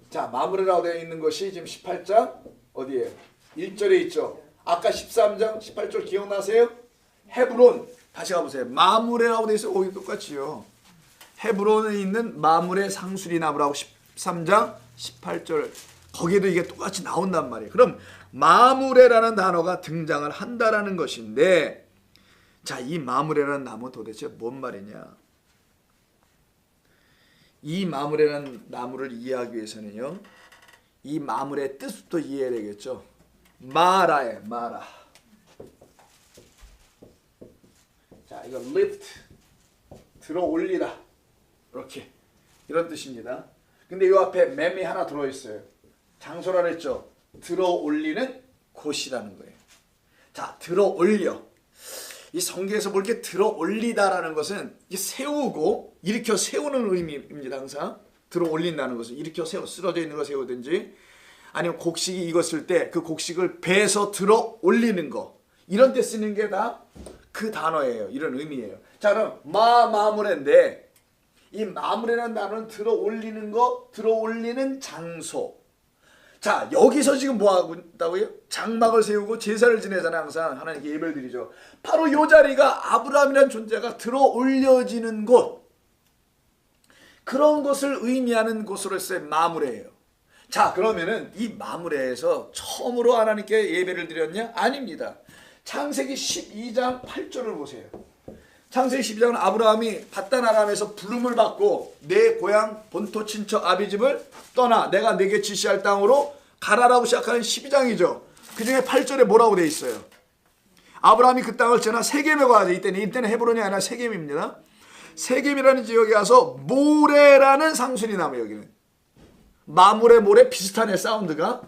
자, 마무리라고 되어 있는 것이 지금 18장 어디에요? 1절에 있죠. 아까 13장 18절 기억나세요? 헤브론. 다시 가보세요. 마무레라고 되어 있어요. 거기 똑같이요. 헤브론에 있는 마무레 상수리 나무라고 13장 18절 거기에도 이게 똑같이 나온단 말이에요. 그럼 마무레라는 단어가 등장을 한다라는 것인데, 자, 이 마무레라는 나무 도대체 뭔 말이냐? 이 마무레라는 나무를 이해하기 위해서는요, 이 마무레의 뜻부터 이해해야 되겠죠. 마라에 마라. 자, 이거 lift 들어 올리다 이렇게 이런 뜻입니다. 근데 이 앞에 맴이 하나 들어 있어요. 장소라 그랬죠. 들어 올리는 곳이라는 거예요. 자, 들어 올려. 이 성경에서 볼 게 들어 올리다라는 것은 세우고 일으켜 세우는 의미입니다. 항상 들어 올린다는 것은 일으켜 세워, 쓰러져 있는 거 세우든지 아니면 곡식이 익었을 때 그 곡식을 배에서 들어 올리는 거, 이런 때 쓰는 게 다 그 단어예요. 이런 의미예요. 자, 그럼 마무레인데 이 마무레라는 단어는 들어 올리는 거, 들어 올리는 장소. 자, 여기서 지금 뭐 하고 있다고요? 장막을 세우고 제사를 지내잖아요. 항상 하나님께 예배를 드리죠. 바로 이 자리가 아브라함이라는 존재가 들어 올려지는 곳, 그런 것을 의미하는 곳으로서의 마무레예요. 자, 그러면은 이 마무레에서 처음으로 하나님께 예배를 드렸냐? 아닙니다. 창세기 12장 8절을 보세요. 창세기 12장은 아브라함이 밧단 아람에서 부름을 받고 내 고향 본토 친척 아비집을 떠나 내가 내게 지시할 땅으로 가라라고 시작하는 12장이죠. 그 중에 8절에 뭐라고 돼 있어요? 아브라함이 그 땅을 지나 세겜에 가야 돼. 이때는 헤브론이 아니라 세겜입니다. 세겜이라는 지역에 가서 모레라는 상수리 나무, 여기는 마무레 모레 비슷하네. 사운드가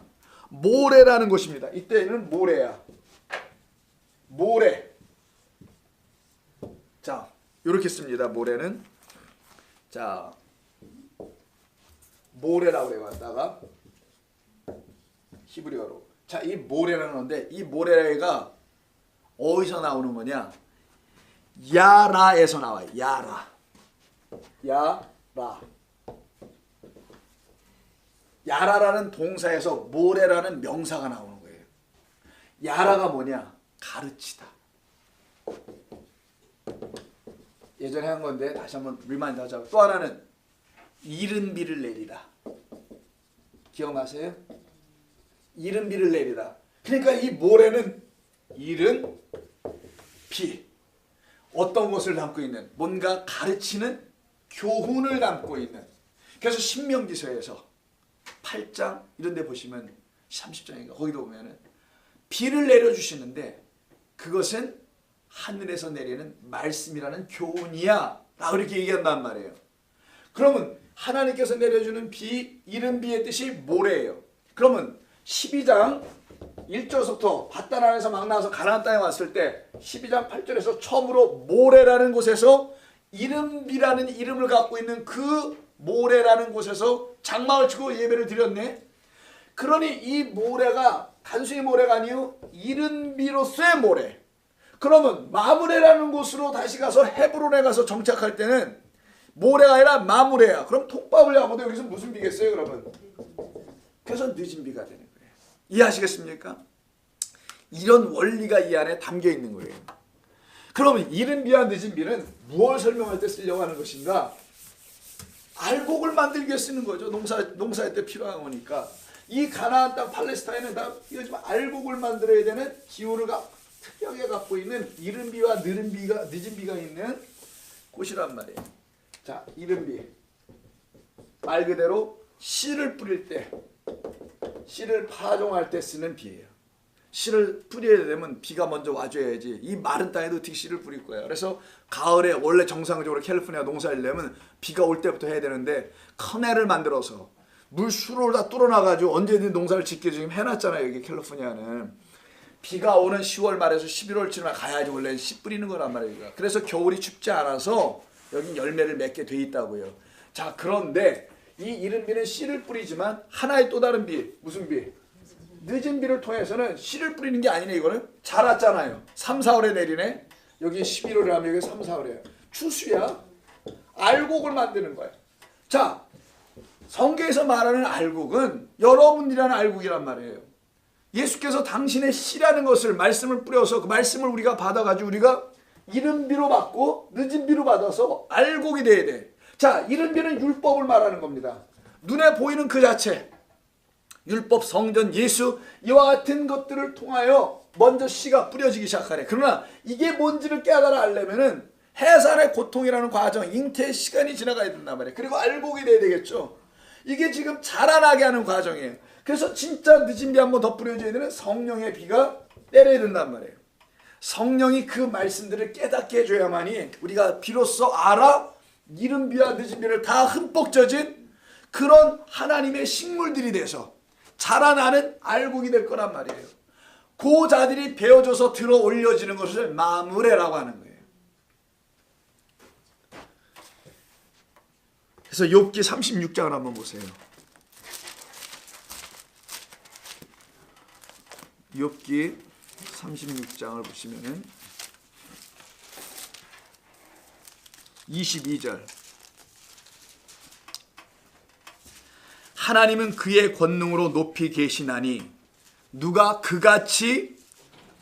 모레라는 곳입니다. 이때는 모레야. 모레. 자, 이렇게 씁니다. 모레는. 자, 모레라고 해왔다가 히브리어로. 자, 이 모레라는 건데 이 모레가 어디서 나오는 거냐? 야라에서 나와요. 야라. 야라. 야라라는 동사에서 모레라는 명사가 나오는 거예요. 야라가 뭐냐? 가르치다. 예전에 한 건데 다시 한번 리마인드 하자고. 또 하나는 이른 비를 내리다. 기억나세요? 이른 비를 내리다. 그러니까 이 모래는 이른 비, 어떤 것을 담고 있는, 뭔가 가르치는 교훈을 담고 있는. 그래서 신명기서에서 8장 이런 데 보시면 30장인가 거기도 보면은 비를 내려주시는데 그것은 하늘에서 내리는 말씀이라는 교훈이야 라고 이렇게 얘기한단 말이에요. 그러면 하나님께서 내려주는 비, 이른 비의 뜻이 모래예요. 그러면 12장 1절부터 밧단 안에서 막 나와서 가나안 땅에 왔을 때 12장 8절에서 처음으로 모래라는 곳에서 이른 비라는 이름을 갖고 있는 그 모래라는 곳에서 장막을 치고 예배를 드렸네. 그러니 이 모래가 단순히 모래가 아니요 이른 비로서의 모래. 그러면 마무레라는 곳으로 다시 가서 헤브론에 가서 정착할 때는 모레가 아니라 마무레야. 그럼 통밥을 하고도 여기서 무슨 비겠어요 그러면? 그래서 늦은 비가 되는 거예요. 이해하시겠습니까? 이런 원리가 이 안에 담겨 있는 거예요. 그러면 이른 비와 늦은 비는 무엇을 설명할 때 쓰려고 하는 것인가? 알곡을 만들기 위해 쓰는 거죠. 농사할 때 필요한 거니까. 이 가나안 땅 팔레스타인은 다 이거 좀 알곡을 만들어야 되는 기후를 특이하게 갖고 있는 이른 비와 늦은 비가 있는 곳이란 말이에요. 자, 이른 비. 말 그대로 씨를 뿌릴 때, 씨를 파종할 때 쓰는 비예요. 씨를 뿌려야 되면 비가 먼저 와줘야지. 이 마른 땅에도 어떻게 씨를 뿌릴 거야. 그래서 가을에 원래 정상적으로 캘리포니아 농사를 내면 비가 올 때부터 해야 되는데 커넬을 만들어서 물 수로를 다 뚫어놔가지고 언제든 농사를 짓게 지금 해놨잖아요. 여기 캘리포니아는. 비가 오는 10월 말에서 11월쯤에 가야지 원래 씨 뿌리는 거란 말이에요. 그래서 겨울이 춥지 않아서 여기 열매를 맺게 돼 있다고요. 자, 그런데 이 이른 비는 씨를 뿌리지만 하나의 또 다른 비, 무슨 비? 늦은 비를 통해서는 씨를 뿌리는 게 아니네. 이거는 자랐잖아요. 3, 4월에 내리네. 여기 11월에 하면 여기 3, 4월에 추수야. 알곡을 만드는 거야. 자, 성경에서 말하는 알곡은 여러분들이라는 알곡이란 말이에요. 예수께서 당신의 씨라는 것을 말씀을 뿌려서 그 말씀을 우리가 받아가지고 우리가 이른 비로 받고 늦은 비로 받아서 알곡이 돼야 돼. 자, 이른 비는 율법을 말하는 겁니다. 눈에 보이는 그 자체, 율법, 성전, 예수 이와 같은 것들을 통하여 먼저 씨가 뿌려지기 시작하네. 그러나 이게 뭔지를 깨달아 알려면은 해산의 고통이라는 과정, 잉태의 시간이 지나가야 된단 말이에요. 그리고 알곡이 돼야 되겠죠. 이게 지금 자라나게 하는 과정이에요. 그래서 진짜 늦은 비 한 번 더 뿌려줘야 되는 성령의 비가 내려야 된단 말이에요. 성령이 그 말씀들을 깨닫게 해줘야만이 우리가 비로소 알아 이른 비와 늦은 비를 다 흠뻑 젖은 그런 하나님의 식물들이 돼서 자라나는 알곡이 될 거란 말이에요. 그 자들이 베어져서 들어 올려지는 것을 마무레라고 하는 거예요. 그래서 욥기 36장을 한번 보세요. 욥기 36장을 보시면은 22절. 하나님은 그의 권능으로 높이 계시나니 누가 그같이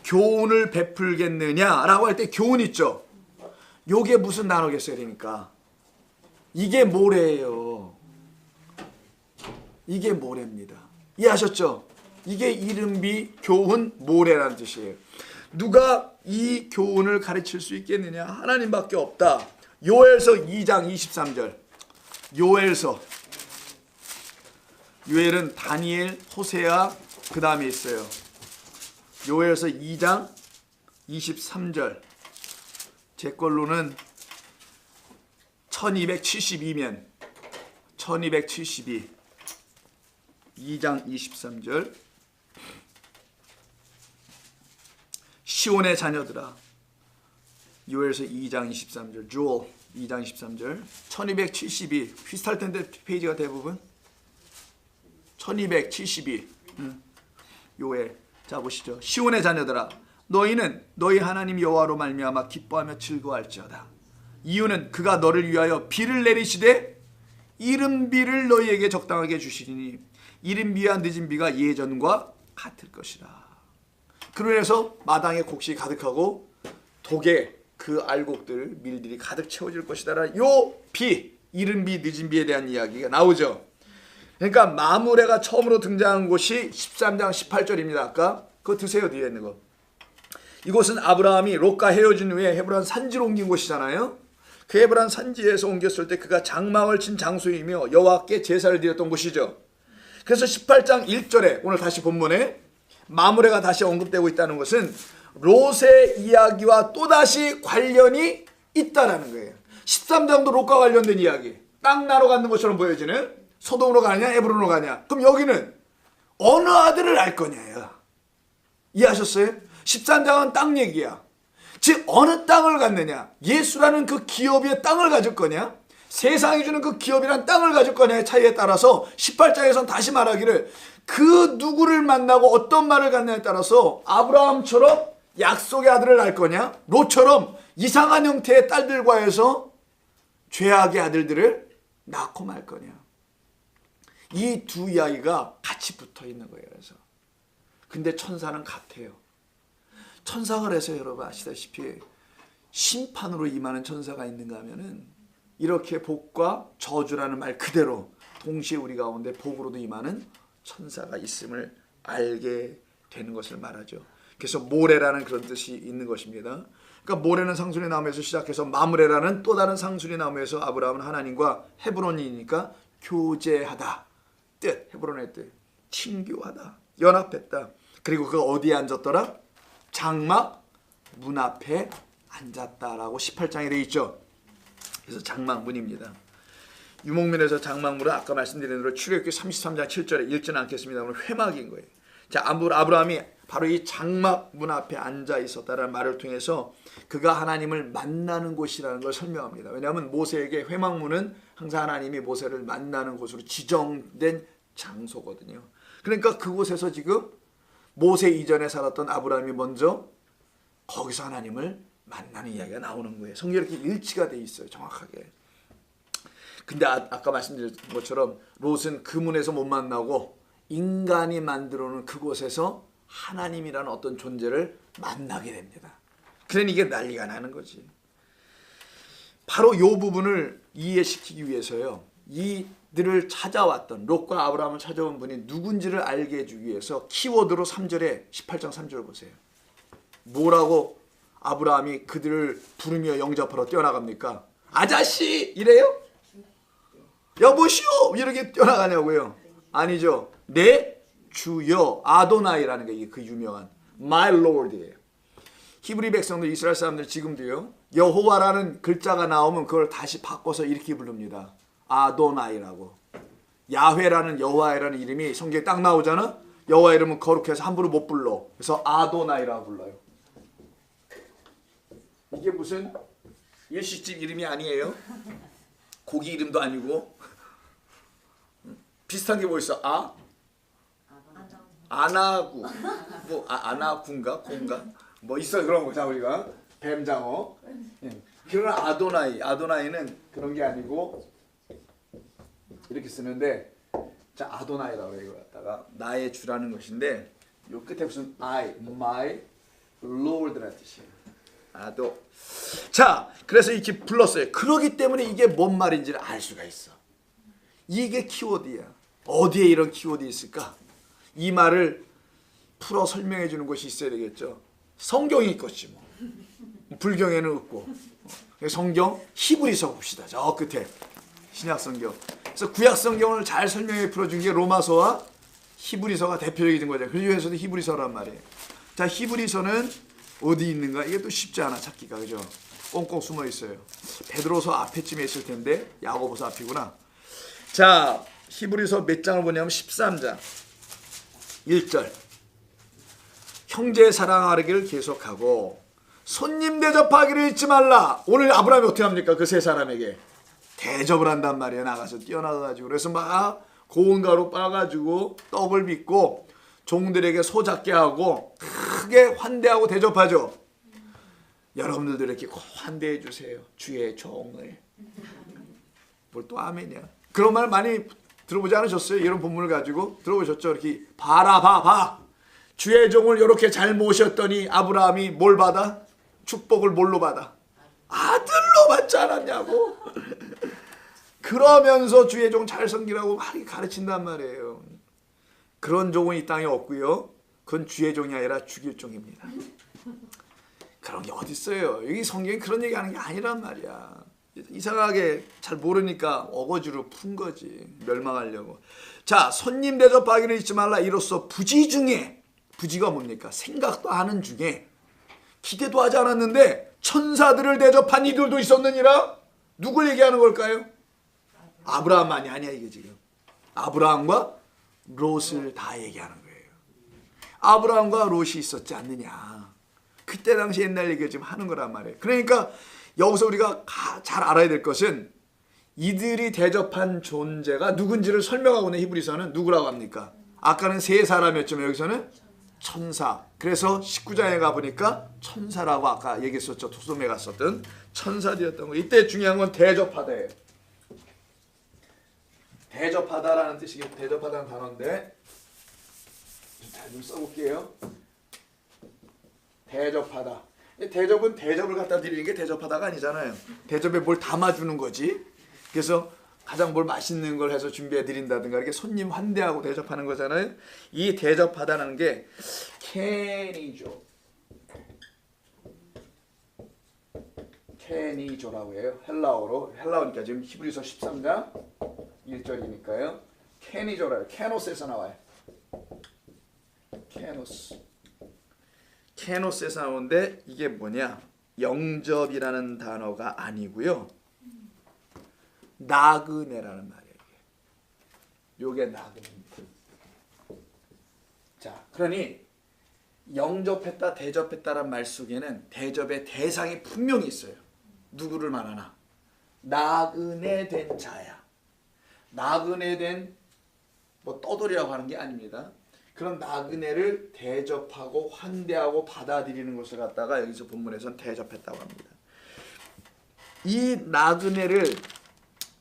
교훈을 베풀겠느냐라고 할 때 교훈 있죠. 요게 무슨 단어겠어요? 그러니까 이게 모래예요. 이게 모래입니다. 이해하셨죠? 이게 이른비 교훈 모래라는 뜻이에요. 누가 이 교훈을 가르칠 수 있겠느냐? 하나님밖에 없다. 요엘서 2장 23절. 요엘은 다니엘, 호세아 그 다음에 있어요. 요엘서 2장 23절. 제 걸로는 1272면 1272 2장 23절. 시온의 자녀들아. 요엘서 2장 23절. 주얼 2장 23절. 1272 비슷할 텐데 페이지가 대부분 1272 요엘. 자 보시죠. 시온의 자녀들아 너희는 너희 하나님 여호와로 말미암아 기뻐하며 즐거워할지어다. 이유는 그가 너를 위하여 비를 내리시되 이른 비를 너희에게 적당하게 주시리니 이른 비와 늦은 비가 예전과 같을 것이라. 그러해서 마당에 곡식이 가득하고 독에 그 알곡들 밀들이 가득 채워질 것이다. 요 비, 이른 비, 늦은 비에 대한 이야기가 나오죠. 그러니까 마무레가 처음으로 등장한 곳이 13장 18절입니다. 아까 그거 드세요. 뒤에 있는 거. 이곳은 아브라함이 롯과 헤어진 후에 헤브론 산지로 옮긴 곳이잖아요. 그 헤브론 산지에서 옮겼을 때 그가 장막을 친 장소이며 여호와께 제사를 드렸던 곳이죠. 그래서 18장 1절에 오늘 다시 본문에 마무레가 다시 언급되고 있다는 것은 롯의 이야기와 또다시 관련이 있다라는 거예요. 13장도 롯과 관련된 이야기. 땅 나러 가는 것처럼 보여지는 소돔으로 가냐 헤브론으로 가냐. 그럼 여기는 어느 아들을 알 거냐요. 이해하셨어요? 13장은 땅 얘기야. 즉 어느 땅을 갖느냐. 예수라는 그 기업의 땅을 가질 거냐. 세상이 주는 그 기업이란 땅을 가질 거냐의 차이에 따라서 18장에서는 다시 말하기를 그 누구를 만나고 어떤 말을 갖느냐에 따라서 아브라함처럼 약속의 아들을 낳을 거냐 롯처럼 이상한 형태의 딸들과 해서 죄악의 아들들을 낳고 말 거냐. 이 두 이야기가 같이 붙어 있는 거예요. 그래서 근데 천사는 같아요. 천사가 해서 여러분 아시다시피 심판으로 임하는 천사가 있는가 하면은 이렇게 복과 저주라는 말 그대로 동시에 우리 가운데 복으로도 임하는 천사가 있음을 알게 되는 것을 말하죠. 그래서 모래라는 그런 뜻이 있는 것입니다. 그러니까 모래는 상수리 나무에서 시작해서 마므레라는 또 다른 상수리 나무에서 아브라함은 하나님과 헤브론이니까 교제하다. 뜻, 헤브론의 뜻, 친교하다, 연합했다. 그리고 그가 어디에 앉았더라? 장막 문 앞에 앉았다라고 18장에 되어 있죠. 그래서 장막문입니다. 유목민에서 장막문은 아까 말씀드린 대로 출애굽기 33장 7절에 읽지는 않겠습니다. 오늘 회막인 거예요. 자, 아브라함이 바로 이 장막 문 앞에 앉아 있었다라는 말을 통해서 그가 하나님을 만나는 곳이라는 걸 설명합니다. 왜냐하면 모세에게 회막문은 항상 하나님이 모세를 만나는 곳으로 지정된 장소거든요. 그러니까 그곳에서 지금 모세 이전에 살았던 아브라함이 먼저 거기서 하나님을 만나는 이야기가 나오는 거예요. 성경에 이렇게 일치가 돼 있어요. 정확하게. 근데 아까 말씀드린 것처럼 롯은 그 문에서 못 만나고 인간이 만들어 놓은 그곳에서 하나님이라는 어떤 존재를 만나게 됩니다. 그러니 이게 난리가 나는 거지. 바로 이 부분을 이해시키기 위해서요. 이들을 찾아왔던 롯과 아브라함을 찾아온 분이 누군지를 알게 해주기 위해서 키워드로 3절에 18장 3절 보세요. 뭐라고 아브라함이 그들을 부르며 영접하러 뛰어나갑니까? 아자씨 이래요? 여보시오 이렇게 뛰어나가냐고요? 아니죠. 내 주여 아도나이라는 게 그 유명한 My Lord이에요. 히브리 백성들 이스라엘 사람들 지금도요. 여호와라는 글자가 나오면 그걸 다시 바꿔서 이렇게 부릅니다. 아도나이라고. 야훼라는 여호와라는 이름이 성경에 딱 나오잖아. 여호와 이름은 거룩해서 함부로 못 불러. 그래서 아도나이라고 불러요. 이게 무슨 일식집 이름이 아니에요. 고기 이름도 아니고. 비슷한 게 뭐 있어? 아나구. 뭐 아나군가? 곤가? 뭐 있어 그런 거자 우리가. 뱀장어. 그러나 아도나이는 그런 게 아니고 이렇게 쓰는데 자 아도나이라고 해요. 이거 갖다가 나의 주라는 것인데 요 끝에 무슨 my lord라는 뜻이에요. 아도. 자 그래서 이렇게 불렀어요. 그러기 때문에 이게 뭔 말인지를 알 수가 있어. 이게 키워드야. 어디에 이런 키워드 있을까? 이 말을 풀어 설명해 주는 것이 있어야 되겠죠. 성경이 있겠지 뭐. 불경에는 없고. 성경 히브리서 봅시다. 저 끝에 신약 성경. 그래서 구약 성경을 잘 설명해 풀어준 게 로마서와 히브리서가 대표적인 거죠. 그 중에서도 히브리서란 말이에요. 자 히브리서는 어디 있는가? 이게 또 쉽지 않아 찾기가 그죠? 꽁꽁 숨어 있어요. 베드로서 앞에쯤에 있을 텐데 야고보서 앞이구나. 자 히브리서 몇 장을 보냐면 13장 1절 형제 사랑하기를 계속하고 손님 대접하기를 잊지 말라. 오늘 아브라함이 어떻게 합니까? 그 세 사람에게 대접을 한단 말이에요. 나가서 뛰어나가지고 그래서 막 고운 가루 빠가지고 떡을 빚고 종들에게 소 잡게 하고 크게 환대하고 대접하죠. 여러분들도 이렇게 환대해 주세요. 주의 종을. 뭘 또 아멘이야. 그런 말 많이 들어보지 않으셨어요? 이런 본문을 가지고 들어보셨죠? 이렇게 봐. 주의 종을 이렇게 잘 모셨더니 아브라함이 뭘 받아? 축복을 뭘로 받아? 아들로 받지 않았냐고. 그러면서 주의 종 잘 섬기라고 막 가르친단 말이에요. 그런 종은 이 땅에 없고요. 그건 주의 종이 아니라 죽일 종입니다. 그런 게 어디 있어요? 여기 성경이 그런 얘기하는 게 아니란 말이야. 이상하게 잘 모르니까 어거지로 푼 거지. 멸망하려고. 자, 손님 대접하기를 잊지 말라. 이로써 부지 중에, 부지가 뭡니까? 생각도 하는 중에 기대도 하지 않았는데 천사들을 대접한 이들도 있었느니라. 누굴 얘기하는 걸까요? 아브라함만이 아니야 이게 지금. 아브라함과 롯을 다 얘기하는 거예요. 아브라함과 롯이 있었지 않느냐. 그때 당시 옛날 얘기를 지금 하는 거란 말이에요. 그러니까 여기서 우리가 잘 알아야 될 것은 이들이 대접한 존재가 누군지를 설명하고 있는 히브리서는 누구라고 합니까? 아까는 세 사람이었지만 여기서는 천사. 그래서 19장에 가보니까 천사라고 아까 얘기했었죠. 소돔에 갔었던 천사들이었던 거. 이때 중요한 건 대접하다예요. 대접하다라는 뜻이겠죠. 대접하다는 단어인데 잘 좀 써볼게요. 대접하다. 대접은 대접을 갖다 드리는 게 대접하다가 아니잖아요. 대접에 뭘 담아주는 거지. 그래서 가장 뭘 맛있는 걸 해서 준비해 드린다든가 이렇게 손님 환대하고 대접하는 거잖아요. 이 대접하다는 게 케니조. 케니조라고 해요. 헬라어로. 헬라어니까 지금 히브리서 13장 1절이니까요. 케니조라요. 케노스에서 나와요. 케노스. 케노스에서 나오는데 이게 뭐냐? 영접이라는 단어가 아니고요. 나그네라는 말이에요. 요게 나그네입니다. 자, 그러니 영접했다, 대접했다란 말 속에는 대접의 대상이 분명히 있어요. 누구를 말하나? 나그네 된 자야. 나그네 된 뭐 떠돌이라고 하는 게 아닙니다. 그런 나그네를 대접하고 환대하고 받아들이는 것을 갖다가 여기서 본문에서는 대접했다고 합니다. 이 나그네를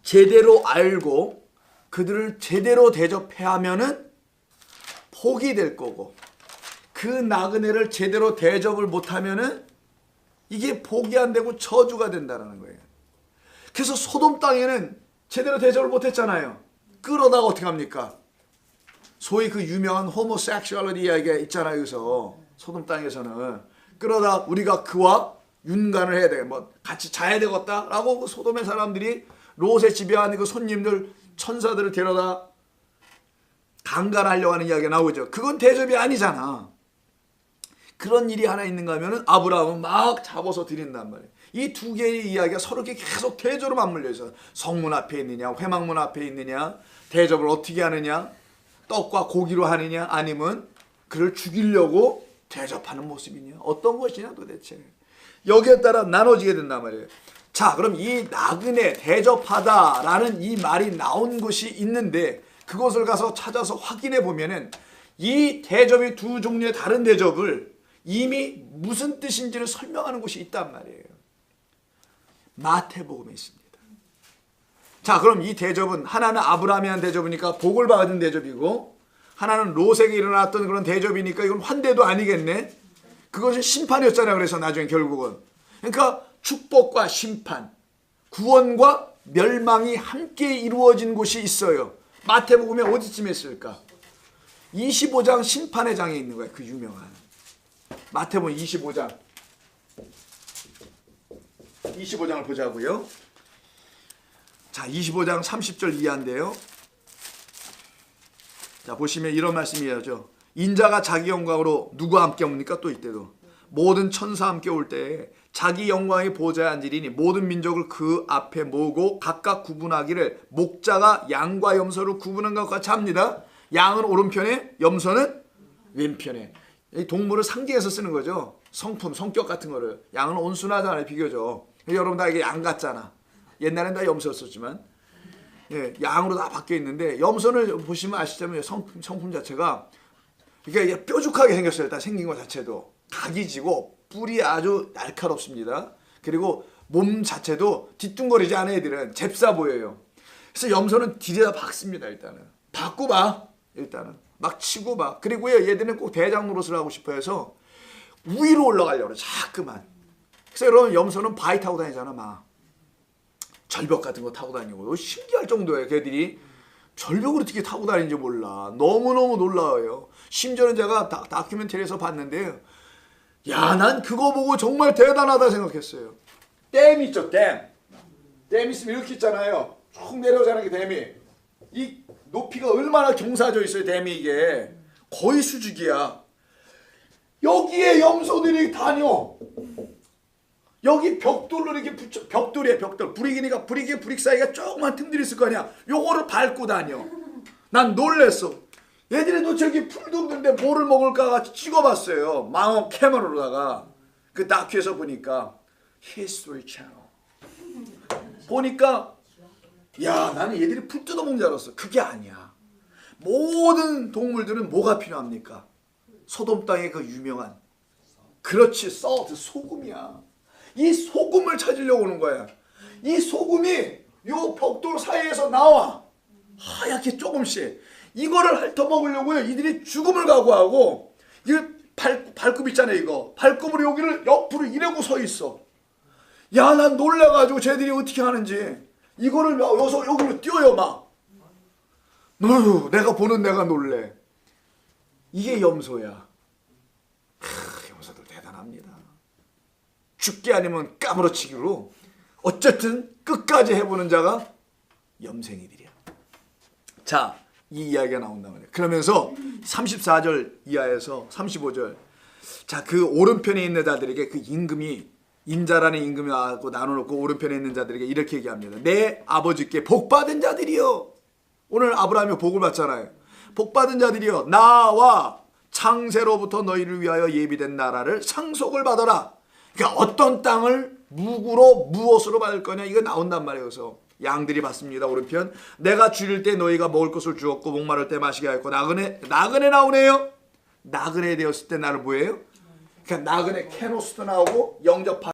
제대로 알고 그들을 제대로 대접해야 하면은 복이 될 거고, 그 나그네를 제대로 대접을 못하면은 이게 복이 안 되고 저주가 된다는 거예요. 그래서 소돔 땅에는 제대로 대접을 못했잖아요. 그러다가 어떻게 합니까? 소위 그 유명한 호모섹슈얼리티 이야기가 있잖아요. 여기서 소돔 땅에서는 그러다 우리가 그와 윤관을 해야 돼, 뭐 같이 자야 되겠다라고 그 소돔의 사람들이 롯의 집에 있는 그 손님들 천사들을 데려다 강간하려고 하는 이야기가 나오죠. 그건 대접이 아니잖아. 그런 일이 하나 있는가 하면은 아브라함은 막 잡아서 드린단 말이에요. 이 두 개의 이야기가 서로 계속 대조로 맞물려 있어요. 성문 앞에 있느냐, 회막문 앞에 있느냐, 대접을 어떻게 하느냐, 떡과 고기로 하느냐, 아니면 그를 죽이려고 대접하는 모습이냐, 어떤 것이냐 도대체. 여기에 따라 나눠지게 된단 말이에요. 자, 그럼 이 나그네 대접하다라는 이 말이 나온 것이 있는데 그것을 가서 찾아서 확인해 보면은 이 대접이 두 종류의 다른 대접을 이미 무슨 뜻인지를 설명하는 곳이 있단 말이에요. 마태복음에 있습니다. 자, 그럼 이 대접은 하나는 아브라함이 한 대접이니까 복을 받은 대접이고, 하나는 롯에게 일어났던 그런 대접이니까 이건 환대도 아니겠네. 그것은 심판이었잖아요. 그래서 나중에 결국은, 그러니까 축복과 심판, 구원과 멸망이 함께 이루어진 곳이 있어요. 마태복음에 어디쯤에 있을까? 25장 심판의 장에 있는 거예요. 그 유명한 마태복음 25장을 보자고요. 자, 25장 30절 이하인데요. 자, 보시면 이런 말씀이죠. 인자가 자기 영광으로 누구와 함께 옵니까? 또 이때도 모든 천사와 함께 올 때에 자기 영광의 보좌에 앉으리니 모든 민족을 그 앞에 모으고 각각 구분하기를 목자가 양과 염소를 구분한 것과 같이 합니다. 양은 오른편에, 염소는 왼편에. 이 동물을 상징해서 쓰는 거죠. 성품, 성격 같은 거를. 양은 온순하잖아요, 비교적. 여러분 다 이게 양 같잖아. 옛날엔 다 염소였었지만, 예, 양으로 다 바뀌어 있는데, 염소를 보시면 아시자면 성품 자체가 이게 뾰족하게 생겼어요. 일단 생긴 것 자체도 각이 지고 뿔이 아주 날카롭습니다. 그리고 몸 자체도 뒤뚱거리지 않은 애들은 잽싸 보여요. 그래서 염소는 들여다 박습니다. 일단은 박고 봐. 일단은 막 치고 봐. 그리고 얘들은 꼭 대장 노릇을 하고 싶어 해서 위로 올라가려고 그래. 자꾸만. 그래서 여러분 염소는 바위 타고 다니잖아. 막 절벽 같은 거 타고 다니고. 신기할 정도예요. 걔들이 절벽을 어떻게 타고 다니는지 몰라. 너무너무 놀라워요. 심지어는 제가 다큐멘터리에서 봤는데요. 야, 난 그거 보고 정말 대단하다 생각했어요. 댐 있죠, 댐. 댐 있으면 이렇게 있잖아요. 쭉 내려오잖아요, 그 댐이. 이 높이가 얼마나 경사져 있어요, 댐이 이게. 거의 수직이야. 여기에 염소들이 다녀. 여기 벽돌로 이렇게 붙여, 벽돌이에요, 벽돌. 브릭이니까 브릭에 브릭 사이가 조그만 틈들이 있을 거 아니야. 요거를 밟고 다녀. 난 놀랬어. 얘들이 도대체 여기 풀도 없는데 뭐를 먹을까 같이 찍어봤어요. 망원 캐머라로다가. 그 다큐에서 보니까 히스토리 채널 보니까 야, 나는 얘들이 풀 뜯어먹는 줄 알았어. 그게 아니야. 모든 동물들은 뭐가 필요합니까? 소돔 땅의 그 유명한, 그렇지, 썰트, 소금이야. 이 소금을 찾으려고 오는 거야. 이 소금이 요 벽돌 사이에서 나와. 하얗게 조금씩. 이거를 핥아먹으려고요. 이들이 죽음을 각오하고, 이 발굽 있잖아요, 이거. 발굽으로 여기를 옆으로 이러고 서 있어. 야, 난 놀라가지고 쟤들이 어떻게 하는지. 이거를 여기로 뛰어요, 막. 내가 보는 내가 놀래. 이게 염소야. 염소들 대단합니다. 죽기 아니면 까무러치기로 어쨌든 끝까지 해보는 자가 염생이들이야. 자, 이 이야기가 나온단 말이에요. 그러면서 34절 이하에서 35절, 자, 그 오른편에 있는 자들에게 그 임금이, 인자라는 임금이하고 나눠놓고 오른편에 있는 자들에게 이렇게 얘기합니다. 내 아버지께 복받은 자들이여. 오늘 아브라함이 복을 받잖아요. 복받은 자들이여, 나와 창세로부터 너희를 위하여 예비된 나라를 상속을 받아라. 그러니까 어떤 땅을 무구로 무엇으로 받을 거냐, 이거 나온단 말이에요. 그래서 양들이 받습니다. 오른편, 내가 줄일 때 너희가 먹을 것을 주었고 목마를 때 마시게 하였고, 나그네 나오네요. 나그네 되었을 때 나를 뭐예요? 그러니까 나그네 케노스도 나오고 영접